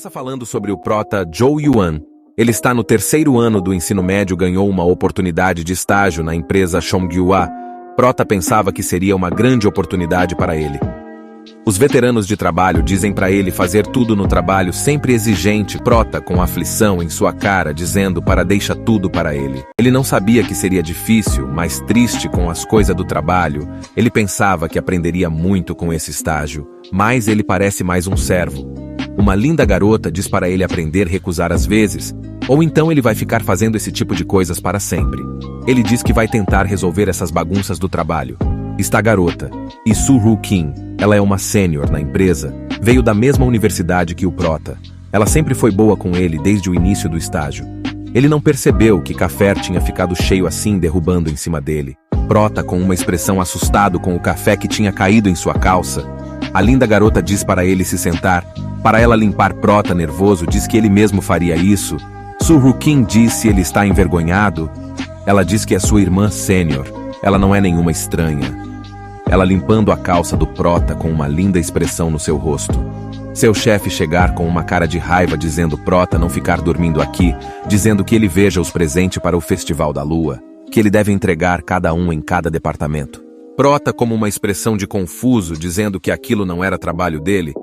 Começa falando sobre o prota Zhou Yuan. Ele está no 3º ano do ensino médio, ganhou uma oportunidade de estágio na empresa Chongyua. Prota pensava que seria uma grande oportunidade para ele. Os veteranos de trabalho dizem para ele fazer tudo no trabalho, sempre exigente. Prota com aflição em sua cara, dizendo para deixa tudo para ele. Ele não sabia que seria difícil, mas triste com as coisas do trabalho. Ele pensava que aprenderia muito com esse estágio, mas ele parece mais um servo. Uma linda garota diz para ele aprender a recusar às vezes, ou então ele vai ficar fazendo esse tipo de coisas para sempre. Ele diz que vai tentar resolver essas bagunças do trabalho. Está a garota, e Su-Ru Kim, ela é uma sênior na empresa, veio da mesma universidade que o prota. Ela sempre foi boa com ele desde o início do estágio. Ele não percebeu que café tinha ficado cheio assim, derrubando em cima dele. Prota com uma expressão assustado com o café que tinha caído em sua calça. A linda garota diz para ele se sentar, para ela limpar. Prota nervoso diz que ele mesmo faria isso. Su-Ru Kim diz se ele está envergonhado. Ela diz que é sua irmã sênior, ela não é nenhuma estranha. Ela limpando a calça do prota com uma linda expressão no seu rosto. Seu chefe chegar com uma cara de raiva dizendo prota não ficar dormindo aqui, dizendo que ele veja os presentes para o Festival da Lua, que ele deve entregar cada um em cada departamento. Prota como uma expressão de confuso, dizendo que aquilo não era trabalho dele.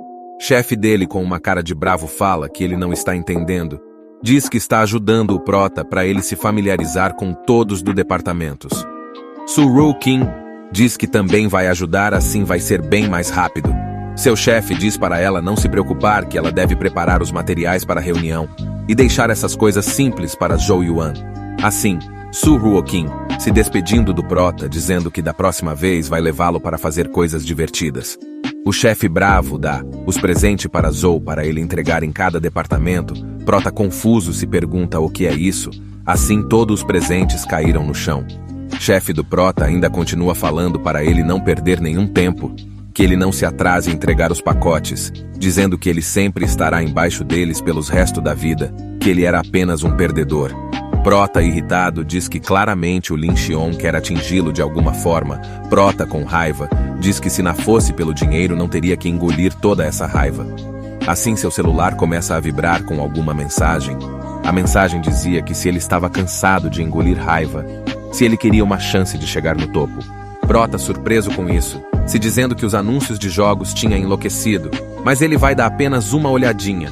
Chefe dele com uma cara de bravo fala que ele não está entendendo. Diz que está ajudando o prota para ele se familiarizar com todos do departamentos. Su-Ru Kim diz que também vai ajudar, assim vai ser bem mais rápido. Seu chefe diz para ela não se preocupar, que ela deve preparar os materiais para a reunião e deixar essas coisas simples para Zhou Yuan. Assim, Su-Ru Kim se despedindo do prota, dizendo que da próxima vez vai levá-lo para fazer coisas divertidas. O chefe bravo dá os presentes para Zhou para ele entregar em cada departamento. Prota confuso se pergunta o que é isso. Assim todos os presentes caíram no chão. Chefe do prota ainda continua falando para ele não perder nenhum tempo, que ele não se atrase em entregar os pacotes, dizendo que ele sempre estará embaixo deles pelos restos da vida, que ele era apenas um perdedor. Prota, irritado, diz que claramente o Lin Xion quer atingi-lo de alguma forma. Prota, com raiva, diz que se não fosse pelo dinheiro não teria que engolir toda essa raiva. Assim seu celular começa a vibrar com alguma mensagem. A mensagem dizia que se ele estava cansado de engolir raiva, se ele queria uma chance de chegar no topo. Prota surpreso com isso, se dizendo que os anúncios de jogos tinham enlouquecido, mas ele vai dar apenas uma olhadinha.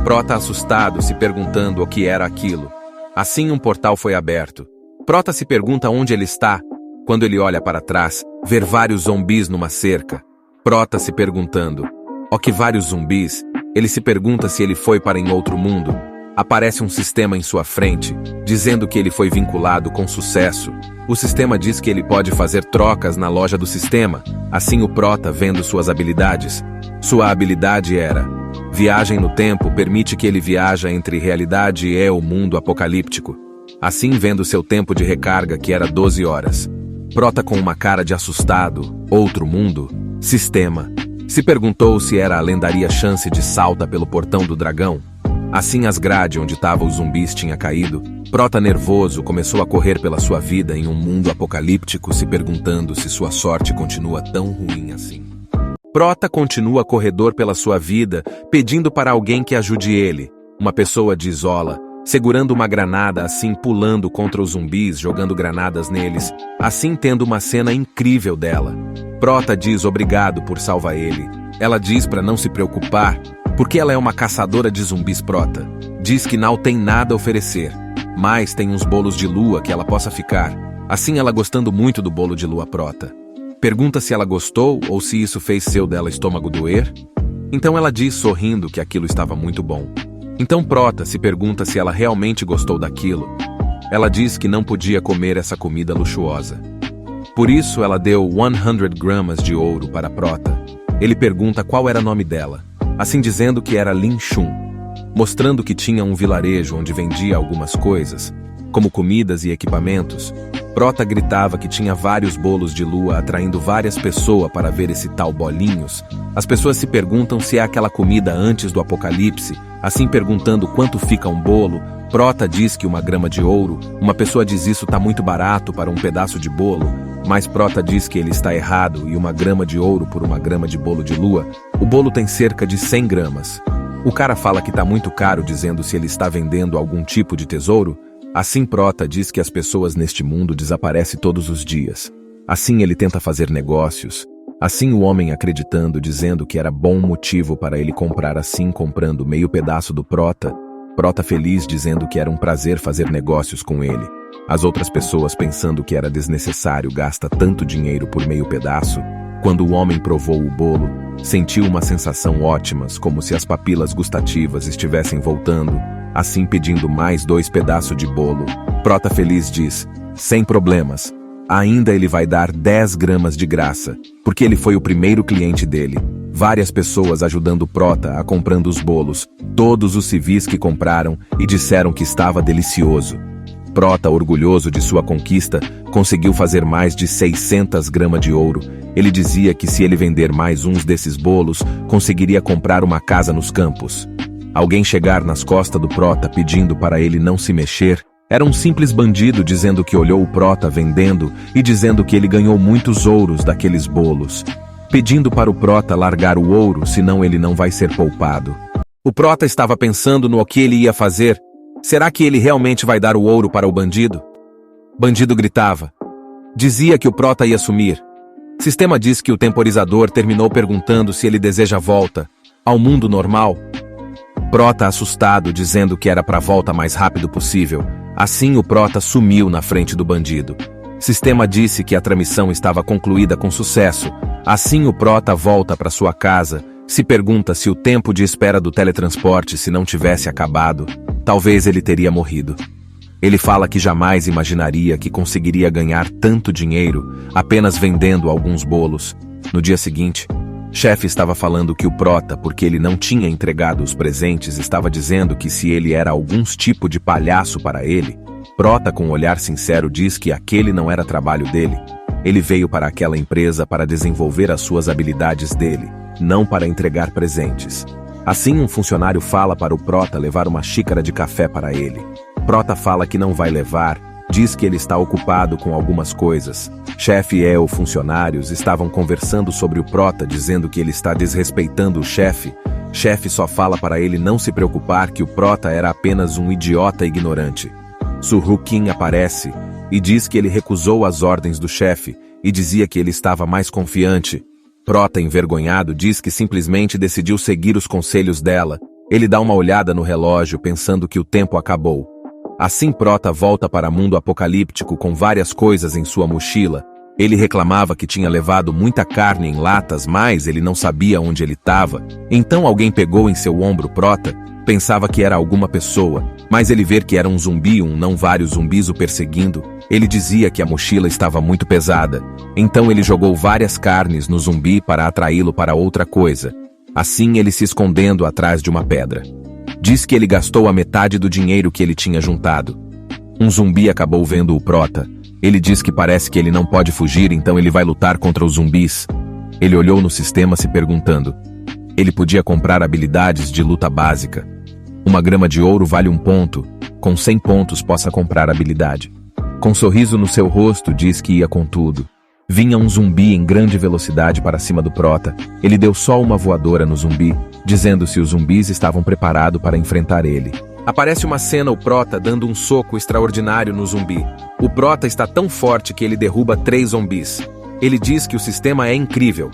Prota assustado, se perguntando o que era aquilo. Assim um portal foi aberto. Prota se pergunta onde ele está. Quando ele olha para trás, ver vários zumbis numa cerca. Prota se perguntando, ó que vários zumbis? Ele se pergunta se ele foi para em outro mundo. Aparece um sistema em sua frente, dizendo que ele foi vinculado com sucesso. O sistema diz que ele pode fazer trocas na loja do sistema. Assim o prota vendo suas habilidades. Sua habilidade era viagem no tempo, permite que ele viaja entre realidade e o mundo apocalíptico. Assim vendo seu tempo de recarga, que era 12 horas. Prota com uma cara de assustado, outro mundo, sistema. Se perguntou se era a lendária chance de salta pelo portão do dragão. Assim as grades onde estavam os zumbis tinha caído. Prota nervoso começou a correr pela sua vida em um mundo apocalíptico, se perguntando se sua sorte continua tão ruim assim. Prota continua corredor pela sua vida, pedindo para alguém que ajude ele. Uma pessoa de isola, segurando uma granada, assim pulando contra os zumbis, jogando granadas neles, assim tendo uma cena incrível dela. Prota diz obrigado por salvar ele. Ela diz para não se preocupar, porque ela é uma caçadora de zumbis. Prota diz que não tem nada a oferecer, mas tem uns bolos de lua que ela possa ficar. Assim ela gostando muito do bolo de lua. Prota pergunta se ela gostou ou se isso fez seu dela estômago doer. Então ela diz sorrindo que aquilo estava muito bom. Então Prota se pergunta se ela realmente gostou daquilo. Ela diz que não podia comer essa comida luxuosa. Por isso ela deu 100 gramas de ouro para Prota. Ele pergunta qual era o nome dela, assim dizendo que era Lin Shun, mostrando que tinha um vilarejo onde vendia algumas coisas, como comidas e equipamentos. Prota gritava que tinha vários bolos de lua, atraindo várias pessoas para ver esse tal bolinhos. As pessoas se perguntam se é aquela comida antes do apocalipse, assim perguntando quanto fica um bolo. Prota diz que 1 grama de ouro. Uma pessoa diz isso tá muito barato para um pedaço de bolo, mas Prota diz que ele está errado e 1 grama de ouro por 1 grama de bolo de lua. O bolo tem cerca de 100 gramas. O cara fala que tá muito caro, dizendo se ele está vendendo algum tipo de tesouro. Assim Prota diz que as pessoas neste mundo desaparecem todos os dias. Assim ele tenta fazer negócios. Assim o homem acreditando, dizendo que era bom motivo para ele comprar, assim comprando meio pedaço do Prota. Prota feliz, dizendo que era um prazer fazer negócios com ele. As outras pessoas pensando que era desnecessário gasta tanto dinheiro por meio pedaço. Quando o homem provou o bolo, sentiu uma sensação ótima, como se as papilas gustativas estivessem voltando, assim pedindo mais 2 pedaços de bolo. Prota feliz diz, sem problemas, ainda ele vai dar 10 gramas de graça, porque ele foi o primeiro cliente dele. Várias pessoas ajudando Prota a comprando os bolos, todos os civis que compraram e disseram que estava delicioso. Prota, orgulhoso de sua conquista, conseguiu fazer mais de 600 gramas de ouro. Ele dizia que se ele vender mais uns desses bolos, conseguiria comprar uma casa nos campos. Alguém chegar nas costas do Prota pedindo para ele não se mexer, era um simples bandido dizendo que olhou o Prota vendendo e dizendo que ele ganhou muitos ouros daqueles bolos, pedindo para o Prota largar o ouro, senão ele não vai ser poupado. O Prota estava pensando no que ele ia fazer. Será que ele realmente vai dar o ouro para o bandido? Bandido gritava. Dizia que o Prota ia sumir. Sistema diz que o temporizador terminou perguntando se ele deseja volta ao mundo normal. Prota assustado, dizendo que era para volta mais rápido possível. Assim o Prota sumiu na frente do bandido. Sistema disse que a transmissão estava concluída com sucesso. Assim o Prota volta para sua casa, se pergunta se o tempo de espera do teletransporte se não tivesse acabado, talvez ele teria morrido. Ele fala que jamais imaginaria que conseguiria ganhar tanto dinheiro apenas vendendo alguns bolos. No dia seguinte, chefe estava falando que o Prota, porque ele não tinha entregado os presentes, estava dizendo que se ele era algum tipo de palhaço para ele. Prota, com um olhar sincero, diz que aquele não era trabalho dele. Ele veio para aquela empresa para desenvolver as suas habilidades dele, não para entregar presentes. Assim um funcionário fala para o Prota levar uma xícara de café para ele. Prota fala que não vai levar, diz que ele está ocupado com algumas coisas. Chefe e os funcionários estavam conversando sobre o Prota, dizendo que ele está desrespeitando o chefe. Chefe só fala para ele não se preocupar, que o Prota era apenas um idiota ignorante. Surukin aparece e diz que ele recusou as ordens do chefe e dizia que ele estava mais confiante. Prota, envergonhado, diz que simplesmente decidiu seguir os conselhos dela. Ele dá uma olhada no relógio, pensando que o tempo acabou. Assim Prota volta para o mundo apocalíptico com várias coisas em sua mochila. Ele reclamava que tinha levado muita carne em latas, mas ele não sabia onde ele estava. Então alguém pegou em seu ombro Prota, pensava que era alguma pessoa, mas ele vê que era um zumbi, não vários zumbis o perseguindo. Ele dizia que a mochila estava muito pesada. Então ele jogou várias carnes no zumbi para atraí-lo para outra coisa. Assim ele se escondendo atrás de uma pedra. Diz que ele gastou a metade do dinheiro que ele tinha juntado. Um zumbi acabou vendo o Prota. Ele diz que parece que ele não pode fugir, então ele vai lutar contra os zumbis. Ele olhou no sistema se perguntando. Ele podia comprar habilidades de luta básica. 1 grama de ouro vale 1 ponto. Com 100 pontos possa comprar habilidade. Com um sorriso no seu rosto, diz que ia com tudo. Vinha um zumbi em grande velocidade para cima do Prota. Ele deu só uma voadora no zumbi, dizendo se os zumbis estavam preparados para enfrentar ele. Aparece uma cena, o Prota dando um soco extraordinário no zumbi. O Prota está tão forte que ele derruba 3 zumbis. Ele diz que o sistema é incrível.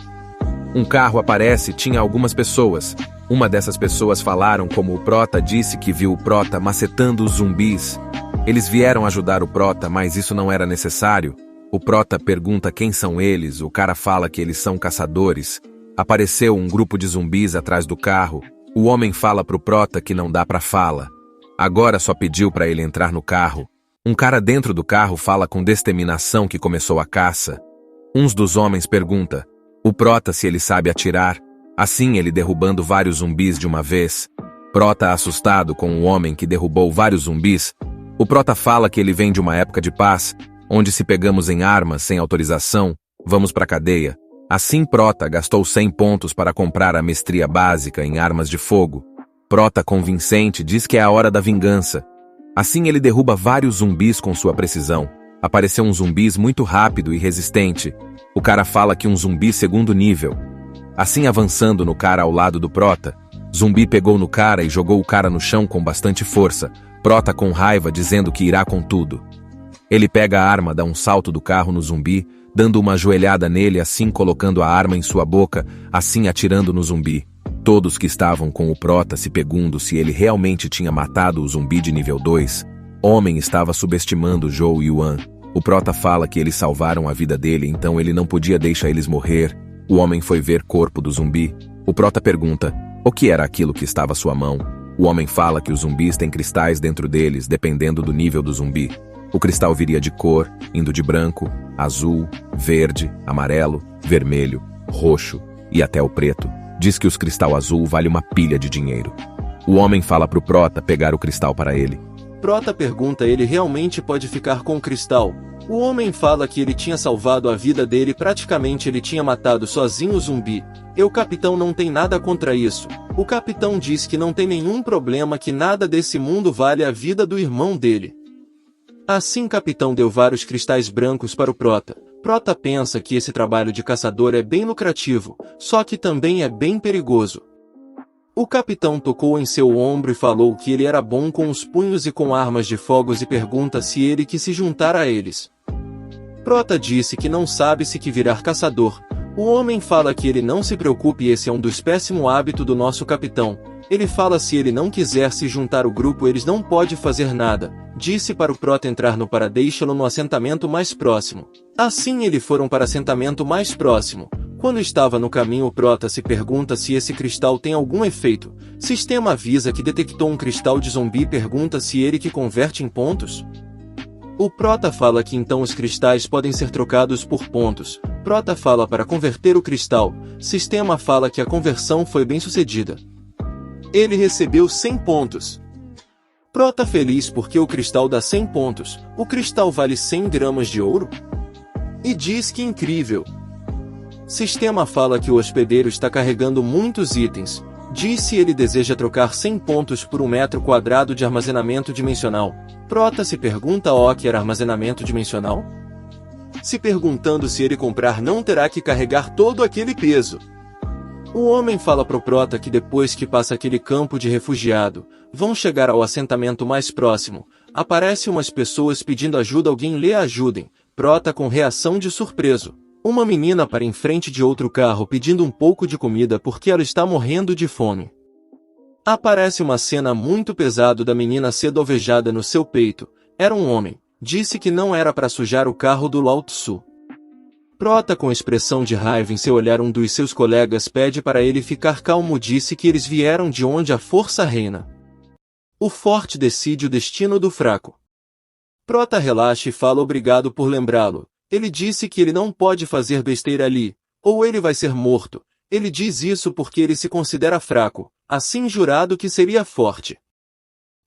Um carro aparece, tinha algumas pessoas. Uma dessas pessoas falaram como o Prota disse que viu o Prota macetando os zumbis. Eles vieram ajudar o Prota, mas isso não era necessário. O Prota pergunta quem são eles, o cara fala que eles são caçadores. Apareceu um grupo de zumbis atrás do carro. O homem fala pro Prota que não dá pra fala. Agora só pediu para ele entrar no carro. Um cara dentro do carro fala com determinação que começou a caça. Uns dos homens pergunta o Prota se ele sabe atirar. Assim ele derrubando vários zumbis de uma vez. Prota assustado com o homem que derrubou vários zumbis. O Prota fala que ele vem de uma época de paz, onde se pegamos em armas sem autorização, vamos pra cadeia. Assim Prota gastou 100 pontos para comprar a mestria básica em armas de fogo. Prota convincente diz que é a hora da vingança. Assim ele derruba vários zumbis com sua precisão. Apareceu um zumbis muito rápido e resistente. O cara fala que um zumbi segundo nível. Assim avançando no cara ao lado do Prota. Zumbi pegou no cara e jogou o cara no chão com bastante força, Prota com raiva dizendo que irá com tudo. Ele pega a arma, dá um salto do carro no zumbi, dando uma joelhada nele, assim colocando a arma em sua boca, assim atirando no zumbi. Todos que estavam com o Prota se perguntando se ele realmente tinha matado o zumbi de nível 2. Homem estava subestimando Zhou Yuan. O Prota fala que eles salvaram a vida dele, então ele não podia deixar eles morrer. O homem foi ver corpo do zumbi. O Prota pergunta, o que era aquilo que estava à sua mão? O homem fala que os zumbis têm cristais dentro deles, dependendo do nível do zumbi. O cristal viria de cor, indo de branco, azul, verde, amarelo, vermelho, roxo e até o preto. Diz que o cristal azul vale uma pilha de dinheiro. O homem fala pro Prota pegar o cristal para ele. Prota pergunta ele realmente pode ficar com o cristal. O homem fala que ele tinha salvado a vida dele, praticamente ele tinha matado sozinho o zumbi. E o capitão não tem nada contra isso. O capitão diz que não tem nenhum problema, que nada desse mundo vale a vida do irmão dele. Assim capitão deu vários cristais brancos para o Prota. Prota pensa que esse trabalho de caçador é bem lucrativo, só que também é bem perigoso. O capitão tocou em seu ombro e falou que ele era bom com os punhos e com armas de fogos e pergunta se ele quis se juntar a eles. Prota disse que não sabe se que virar caçador. O homem fala que ele não se preocupe, esse é um dos péssimos hábitos do nosso capitão. Ele fala se ele não quiser se juntar ao grupo eles não pode fazer nada. Disse para o Prota entrar no para deixá-lo no assentamento mais próximo. Assim eles foram para o assentamento mais próximo. Quando estava no caminho o Prota se pergunta se esse cristal tem algum efeito. Sistema avisa que detectou um cristal de zumbi e pergunta se ele que converte em pontos. O Prota fala que então os cristais podem ser trocados por pontos. Prota fala para converter o cristal. Sistema fala que a conversão foi bem sucedida. Ele recebeu 100 pontos. Prota feliz porque o cristal dá 100 pontos. O cristal vale 100 gramas de ouro? E diz que incrível. Sistema fala que o hospedeiro está carregando muitos itens. Diz se ele deseja trocar 100 pontos por 1 metro quadrado de armazenamento dimensional. Prota se pergunta o que era armazenamento dimensional? Se perguntando se ele comprar não terá que carregar todo aquele peso. O homem fala pro Prota que depois que passa aquele campo de refugiado, vão chegar ao assentamento mais próximo. Aparece umas pessoas pedindo ajuda, alguém lhe ajudem. Prota com reação de surpreso. Uma menina para em frente de outro carro pedindo um pouco de comida porque ela está morrendo de fome. Aparece uma cena muito pesada da menina sendo alvejada no seu peito. Era um homem. Disse que não era para sujar o carro do Lao Tzu. Prota com expressão de raiva em seu olhar um dos seus colegas pede para ele ficar calmo, disse que eles vieram de onde a força reina. O forte decide o destino do fraco. Prota relaxa e fala obrigado por lembrá-lo. Ele disse que ele não pode fazer besteira ali, ou ele vai ser morto. Ele diz isso porque ele se considera fraco, assim jurado que seria forte.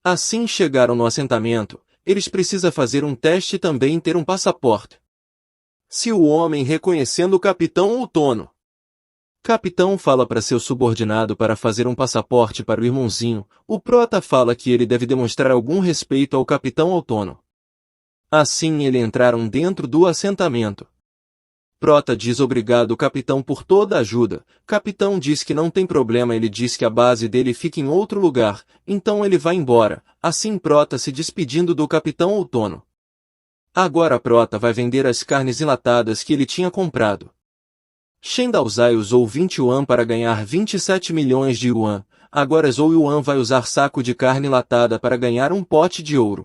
Assim chegaram no assentamento, eles precisam fazer um teste e também ter um passaporte. Se o homem reconhecendo o capitão outono. Capitão fala para seu subordinado para fazer um passaporte para o irmãozinho. O Prota fala que ele deve demonstrar algum respeito ao capitão outono. Assim eles entraram dentro do assentamento. Prota diz obrigado capitão por toda a ajuda. Capitão diz que não tem problema, ele diz que a base dele fica em outro lugar, então ele vai embora. Assim Prota se despedindo do capitão outono. Agora Prota vai vender as carnes enlatadas que ele tinha comprado. Shen Daozai usou 20 yuan para ganhar 27 milhões de yuan. Agora Zhou Yuan vai usar saco de carne enlatada para ganhar um pote de ouro.